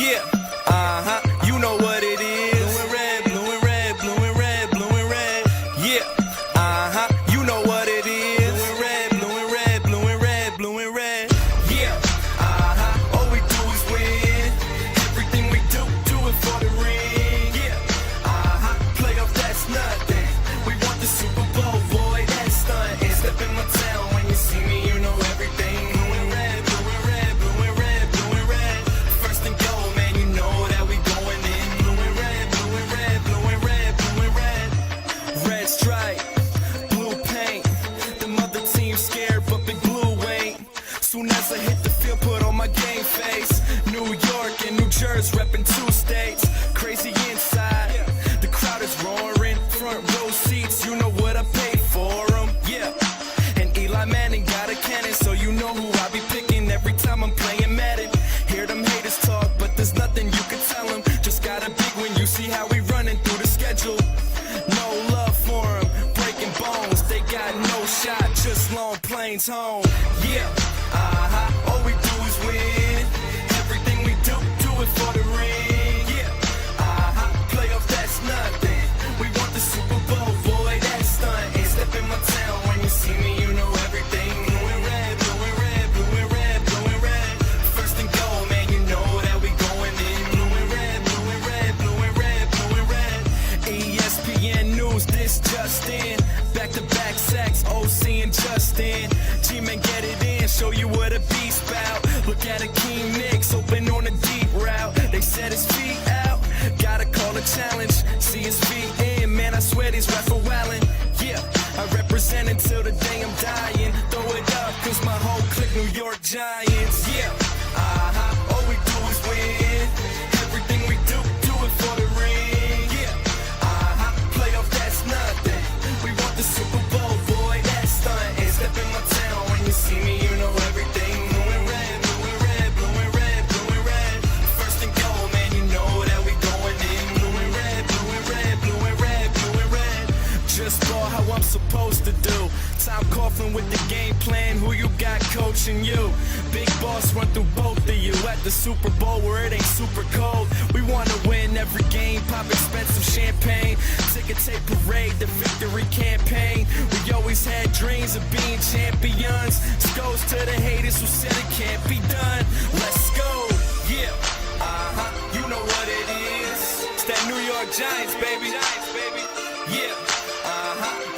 Yeah, you know what it is. Blue and red, blue and red, blue and red, blue and red. Yeah, you know what it is. Blue and red, blue and red, blue and red, blue and red. Yeah, all we do is win. Everything we do it for the ring. Yeah, playoff, that's nothing. We want the Super Bowl, boy, that's stunting. Step in my town when you see me, you know everything. Blue and red, blue and red, blue and red, blue and red. First and goal, man, you know that we going in. Blue and red, blue and red, blue and red, blue and red. Red stripe, blue paint. The mother team scared, but Big Blue ain't. Soon as I hit the field, put on my game face. New York and New Jersey, repping 2 states. Crazy inside, the crowd is roaring. Front row seats, you know what I paid for them. Yeah, and Eli Manning got a cannon, so you know who I be picking every time I'm playing Madden. Hear them haters talk, but there's nothing you can tell them. Just got a big win, you see how we running through the schedule. No love for them, breaking bones. They got no shot, just long planes home. Yeah, all we do is win. Everything we do it for the ring. Yeah, playoff, that's nothing. We want the Super Bowl, boy, that's stunting. Step in my town when you see me, you know everything. Blue and red, blue and red, blue and red, blue and red. First and goal, man, you know that we going in. Blue and red, blue and red, blue and red, blue and red. ESPN News, this just in. Back-to-back sacks, OC and Justin. G-Man, get it in, show you what a beast bout. Look at Akeem Nicks, open on a deep route. They set his feet out, gotta call a challenge. See his feet in, man, I swear these rap for wildin'. Yeah, I represent until the day I'm dying. Throw it up, cause my whole clique New York Giants. Yeah, all we do is win. Everything we do it for the ring. Yeah, playoff, that's nothing. We want the Super Bowl, boy, that's stunting. Step in my town when you see me, you know everything. Blue and red, blue and red, blue and red, blue and red. First and goal, man, you know that we going in. Blue and red, blue and red, blue and red, blue and red. Just ball how I'm supposed to do. Tom Coughlin with the game plan. Who you got coaching you? Big boss run through both of you at the Super Bowl where it ain't super cold. We want to win every game, pop expensive champagne. Ticker tape parade, the victory campaign. We always had dreams of being champions. Goes to the haters who said it can't be done. Let's go, yeah, you know what it is. It's that New York Giants, baby. Yeah,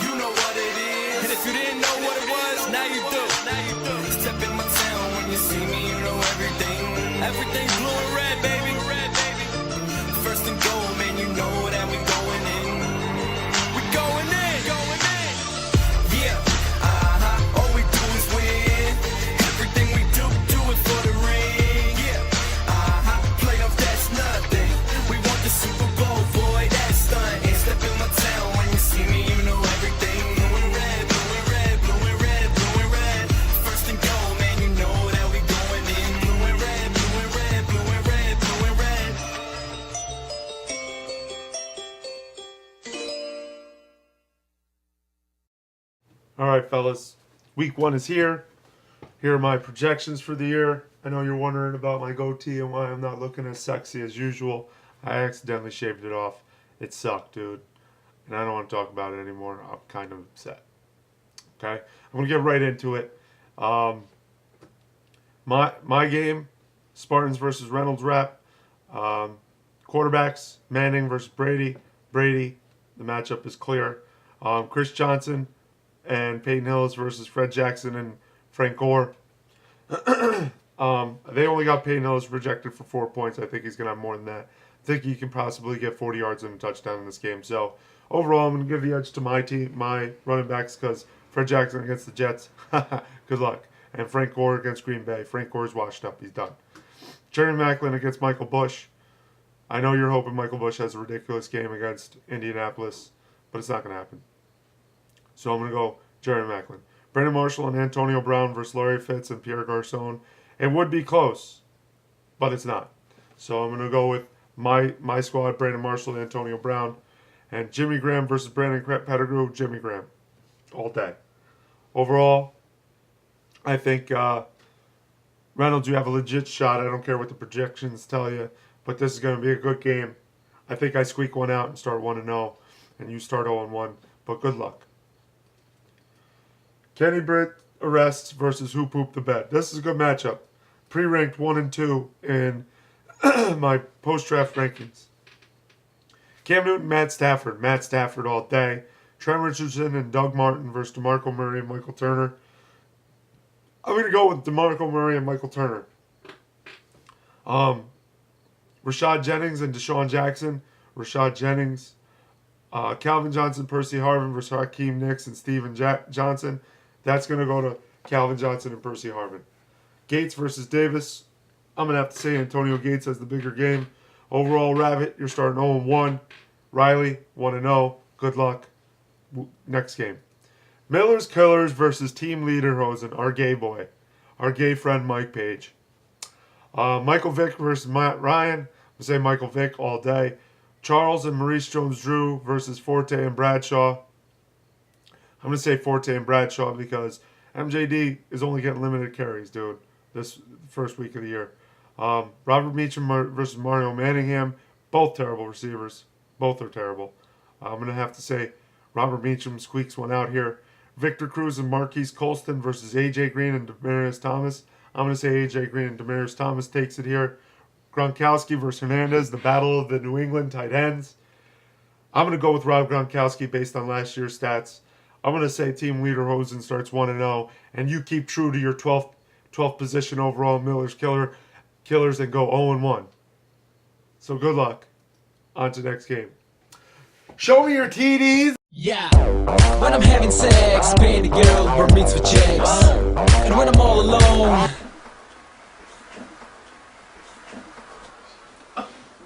you know what it is. And if you didn't know what it was, now you do. Step in my town when you see me, you know everything. Everything's blue and red, baby. First and goal, man, you know that we going in. We going in. Yeah, all we do is win. Everything we do it for the ring. Yeah, playoff, that's nothing. We want the Super Bowl, boy, that's stunting. Step in my town when you see me, you know everything. Blue and red, blue and red, blue and red, blue and red. First and goal, man, you know that we going in. Blue and red, blue and red, blue and red, blue and red. All right, fellas. Week 1 is here. Here are my projections for the year. I know you're wondering about my goatee and why I'm not looking as sexy as usual. I accidentally shaved it off. It sucked, dude. And I don't want to talk about it anymore. I'm kind of upset. Okay? I'm going to get right into it. My game, Spartans versus Reynolds rep. Quarterbacks, Manning versus Brady. Brady, the matchup is clear. Chris Johnson and Peyton Hillis versus Fred Jackson and Frank Gore. They only got Peyton Hillis projected for 4 points. I think he's going to have more than that. I think he can possibly get 40 yards and a touchdown in this game. So, overall, I'm going to give the edge to my team, my running backs, because Fred Jackson against the Jets, good luck. And Frank Gore against Green Bay. Frank Gore's washed up. He's done. Jerry Maclin against Michael Bush. I know you're hoping Michael Bush has a ridiculous game against Indianapolis, but it's not going to happen. So I'm going to go Jerry Maclin. Brandon Marshall and Antonio Brown versus Larry Fitz and Pierre Garcon. It would be close, but it's not. So I'm going to go with my squad, Brandon Marshall and Antonio Brown. And Jimmy Graham versus Brandon Pettigrew, Jimmy Graham. All day. Overall, I think Reynolds, you have a legit shot. I don't care what the projections tell you. but this is going to be a good game. I think I squeak one out and start 1-0, and you start 0-1, but good luck. Kenny Britt arrests versus Who Pooped the Bed. This is a good matchup. Pre-ranked 1 and 2 in my post-draft rankings. Cam Newton, Matt Stafford. Matt Stafford all day. Trent Richardson and Doug Martin versus DeMarco Murray and Michael Turner. I'm going to go with DeMarco Murray and Michael Turner. Rashad Jennings and Deshaun Jackson. Rashad Jennings. Calvin Johnson, Percy Harvin versus Hakeem Nicks and Steven Johnson. That's going to go to Calvin Johnson and Percy Harvin. Gates versus Davis. I'm going to have to say Antonio Gates has the bigger game. Overall, Rabbit, you're starting 0-1. Riley, 1-0. Good luck. Next game. Miller's Killers versus Team Leader Hosen, our gay boy. Our gay friend Mike Page. Michael Vick versus Matt Ryan. I'm going to say Michael Vick all day. Charles and Maurice Jones-Drew versus Forte and Bradshaw. I'm going to say Forte and Bradshaw because MJD is only getting limited carries, dude, this first week of the year. Robert Meacham versus Mario Manningham. Both terrible receivers. Both are terrible. I'm going to have to say Robert Meacham squeaks one out here. Victor Cruz and Marquise Colston versus A.J. Green and Demaryius Thomas. I'm going to say A.J. Green and Demaryius Thomas takes it here. Gronkowski versus Hernandez, the battle of the New England tight ends. I'm going to go with Rob Gronkowski based on last year's stats. I'm going to say Team Leader Hosen starts 1-0, and you keep true to your 12th position overall Miller's Killers and go 0-1. So good luck. On to next game. Show me your TDs. Yeah, when I'm having sex, baby girl, bar mitzvah checks. And when I'm all alone.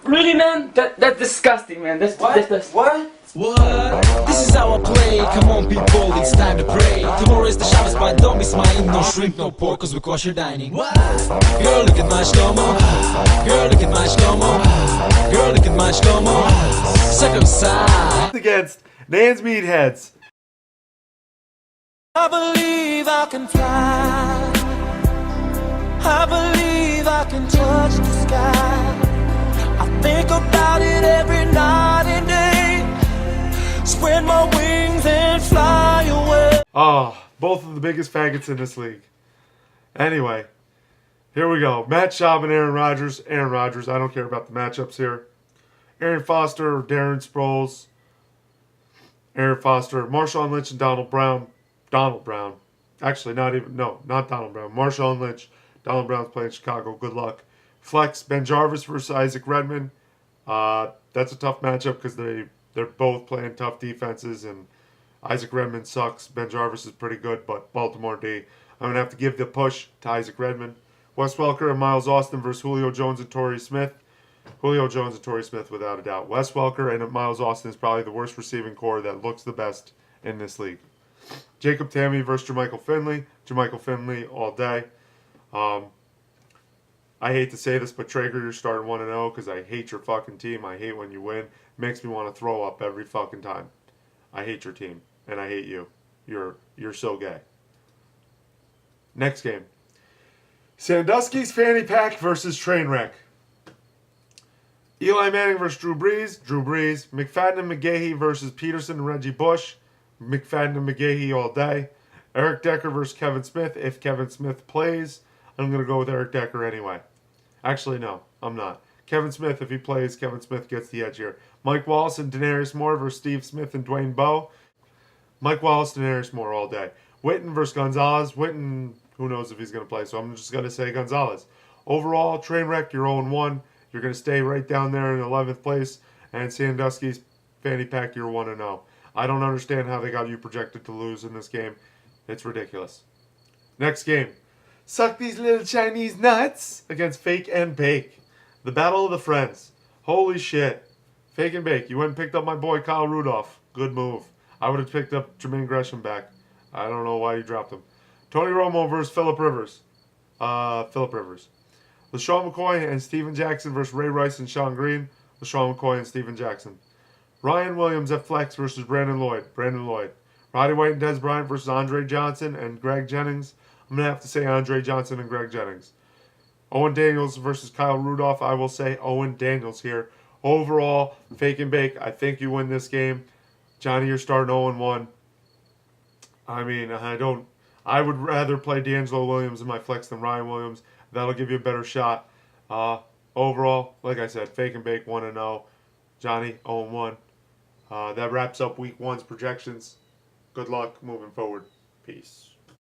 Really, man? That's disgusting, man. That's What? What? This is how I play. Come on, people, it's time to pray. Tomorrow is the Shabbos, but don't be smiling. No shrimp, no pork, cause we kosher dining. What? Girl, look at my shlomo. Girl, look at my shlomo. Girl, look at my shlomo. Circumcised. Against Nan's Meatheads. I believe I can fly. I believe I can touch the sky. I think about it every night and day. Spread my wings and fly away. Oh, both of the biggest faggots in this league. Anyway, here we go. Matt Schaub and Aaron Rodgers. Aaron Rodgers. I don't care about the matchups here. Aaron Foster or Darren Sproles. Aaron Foster. Marshawn Lynch and Donald Brown. Donald Brown. Actually, not Donald Brown. Marshawn Lynch. Donald Brown's playing Chicago. Good luck. Flex, Ben Jarvis versus Isaac Redman. That's a tough matchup because they're both playing tough defenses, and Isaac Redman sucks. Ben Jarvis is pretty good, but Baltimore D. I'm going to have to give the push to Isaac Redman. Wes Welker and Miles Austin versus Julio Jones and Torrey Smith. Julio Jones and Torrey Smith without a doubt. Wes Welker and Miles Austin is probably the worst receiving core that looks the best in this league. Jacob Tamme versus Jermichael Finley. Jermichael Finley all day. I hate to say this, but Traeger, you're starting 1-0 because I hate your fucking team. I hate when you win. It makes me want to throw up every fucking time. I hate your team, and I hate you. You're so gay. Next game. Sandusky's Fanny Pack versus Trainwreck. Eli Manning versus Drew Brees. Drew Brees. McFadden and McGahee versus Peterson and Reggie Bush. McFadden and McGahee all day. Eric Decker versus Kevin Smith. If Kevin Smith plays, I'm going to go with Eric Decker anyway. Actually, no, I'm not. Kevin Smith, if he plays, Kevin Smith gets the edge here. Mike Wallace and Denarius Moore versus Steve Smith and Dwayne Bowe. Mike Wallace, Denarius Moore all day. Witten versus Gonzalez. Witten, who knows if he's going to play, so I'm just going to say Gonzalez. Overall, Trainwreck, you're 0-1. You're going to stay right down there in 11th place. And Sandusky's Fanny Pack, you're 1-0. I don't understand how they got you projected to lose in this game. It's ridiculous. Next game. Suck these little Chinese nuts against Fake and Bake. The Battle of the Friends. Holy shit. Fake and Bake. You went and picked up my boy Kyle Rudolph. Good move. I would have picked up Jermaine Gresham back. I don't know why you dropped him. Tony Romo versus Phillip Rivers. Phillip Rivers. LaShawn McCoy and Steven Jackson versus Ray Rice and Sean Green. LaShawn McCoy and Steven Jackson. Ryan Williams at flex versus Brandon Lloyd. Brandon Lloyd. Roddy White and Des Bryant versus Andre Johnson and Greg Jennings. I'm going to have to say Andre Johnson and Greg Jennings. Owen Daniels versus Kyle Rudolph. I will say Owen Daniels here. Overall, fake and bake. I think you win this game. Johnny, you're starting 0-1. I mean, I would rather play D'Angelo Williams in my flex than Ryan Williams. That'll give you a better shot. Overall, like I said, fake and bake 1-0. Johnny 0-1. That wraps up week 1's projections. Good luck moving forward. Peace.